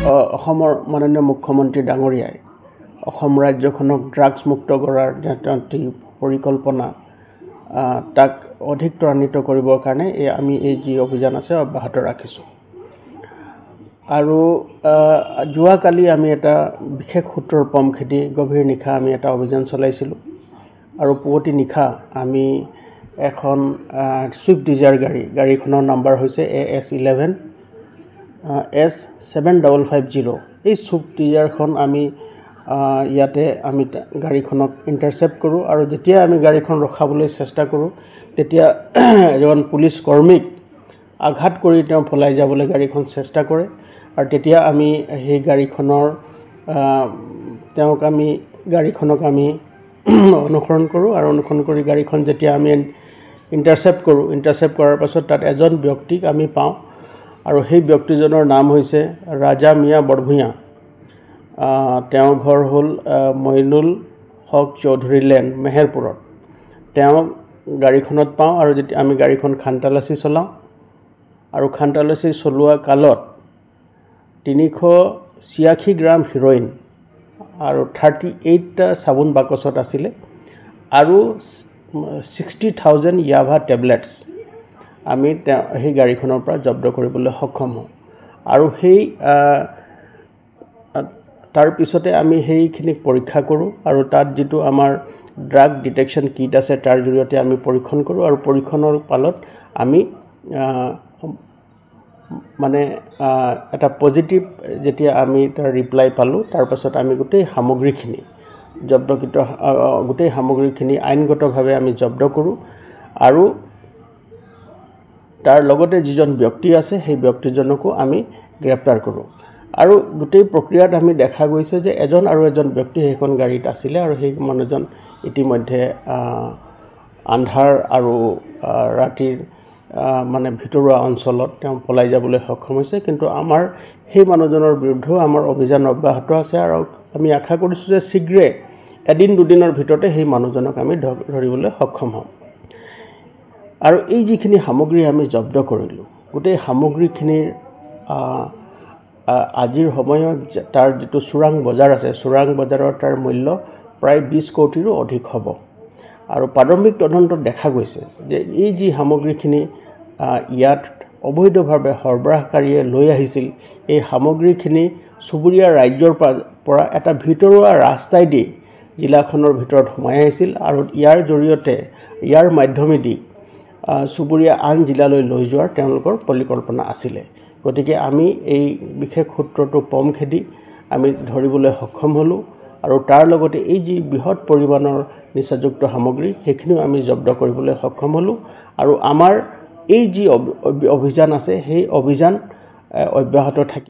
অসমৰ মাননীয় মুখ্যমন্ত্ৰী ডাঙৰীয়াই অসম ৰাজ্যখনক ড্ৰাগছ মুক্ত কৰাৰ যি পৰিকল্পনা তাক অধিক ত্বৰান্বিত কৰিবৰ কাৰণে আমি এই যি অভিযান আছে অব্যাহত ৰাখিছোঁ। আৰু যোৱাকালি আমি এটা বিশেষ সূত্ৰৰ পম খেদি গভীৰ নিশা আমি এটা অভিযান চলাইছিলোঁ আৰু পুৱতি নিশা আমি এখন ছুইফ্ট ডিজায়াৰ গাড়ীখনৰ নাম্বাৰ হৈছে AS11 S7550। এই ছুইফ্ট ডিজায়াৰখন আমি ইয়াতে আমি গাড়ীখনক ইণ্টাৰচেপ্ট কৰোঁ আৰু যেতিয়া আমি গাড়ীখন ৰখাবলৈ চেষ্টা কৰোঁ তেতিয়া এজন পুলিচ কৰ্মীক আঘাত কৰি তেওঁ পলাই যাবলৈ গাড়ীখন চেষ্টা কৰে আৰু তেতিয়া আমি সেই গাড়ীখনক আমি অনুসৰণ কৰোঁ আৰু অনুসৰণ কৰি গাড়ীখন যেতিয়া আমি ইণ্টাৰচেপ্ট কৰাৰ পাছত তাত এজন ব্যক্তিক আমি পাওঁ আৰু সেই ব্যক্তিজনৰ নাম হৈছে ৰাজা মিয়া বৰভূঞা। তেওঁৰ ঘৰ হ'ল মইনুল হক চৌধুৰী লেন মেহেৰপুৰত। তেওঁ গাড়ীখনত পাওঁ আৰু যেতিয়া আমি গাড়ীখন খানতালাচি চলাওঁ আৰু খানতালাচি চলোৱা কালত 386 গ্ৰাম হিৰইন আৰু 38টা চাবোন বাকচত আছিলে আৰু 60,000 ইয়াভা টেবলেটছ আমি সেই গাড়ীখনৰ পৰা জব্দ কৰিবলৈ সক্ষম হওঁ। আৰু তাৰ পিছতে আমি সেইখিনিক পৰীক্ষা কৰোঁ আৰু তাত যিটো আমাৰ ড্ৰাগ ডিটেকশ্যন কিট আছে তাৰ জৰিয়তে আমি পৰীক্ষণ কৰোঁ আৰু পৰীক্ষণৰ পালত আমি এটা পজিটিভ যেতিয়া আমি তাৰ ৰিপ্লাই পালোঁ তাৰ পাছত আমি গোটেই সামগ্ৰীখিনি আইনগতভাৱে আমি জব্দ কৰোঁ আৰু তাৰ লগতে যিজন ব্যক্তি আছে সেই ব্যক্তিজনকো আমি গ্ৰেপ্তাৰ কৰোঁ। আৰু গোটেই প্ৰক্ৰিয়াত আমি দেখা গৈছে যে এজন ব্যক্তি সেইখন গাড়ীত আছিলে আৰু সেই মানুহজন ইতিমধ্যে আন্ধাৰ আৰু ৰাতিৰ ভিতৰুৱা অঞ্চলত তেওঁ পলাই যাবলৈ সক্ষম হৈছে, কিন্তু আমাৰ সেই মানুহজনৰ বিৰুদ্ধেও আমাৰ অভিযান অব্যাহত আছে আৰু আমি আশা কৰিছোঁ যে শীঘ্ৰে এদিন দুদিনৰ ভিতৰতে সেই মানুহজনক আমি ধৰিবলৈ সক্ষম হ'ম। আৰু এই যিখিনি সামগ্ৰী আমি জব্দ কৰিলোঁ গোটেই সামগ্ৰীখিনিৰ আজিৰ সময়ত তাৰ যিটো চোৰাং বজাৰ আছে চোৰাং বজাৰৰ তাৰ মূল্য প্ৰায় 20 কোটিৰো অধিক হ'ব। আৰু প্ৰাৰম্ভিক তদন্তত দেখা গৈছে যে এই যি সামগ্ৰীখিনি ইয়াত অবৈধভাৱে সৰবৰাহকাৰীয়ে লৈ আহিছিল এই সামগ্ৰীখিনি চুবুৰীয়া ৰাজ্যৰ পৰা এটা ভিতৰুৱা ৰাস্তাইদি জিলাখনৰ ভিতৰত সোমাই আহিছিল আৰু ইয়াৰ মাধ্যমেদি চুবুৰীয়া আন জিলালৈ লৈ যোৱাৰ তেওঁলোকৰ পৰিকল্পনা আছিলে। গতিকে আমি এই বিশেষ সূত্ৰটো পম খেদি আমি ধৰিবলৈ সক্ষম হ'লোঁ আৰু তাৰ লগতে এই যি বৃহৎ পৰিমাণৰ নিচাযুক্ত সামগ্ৰী সেইখিনিও আমি জব্দ কৰিবলৈ সক্ষম হ'লোঁ আৰু আমাৰ এই যি অভিযান আছে সেই অভিযান অব্যাহত থাকিব।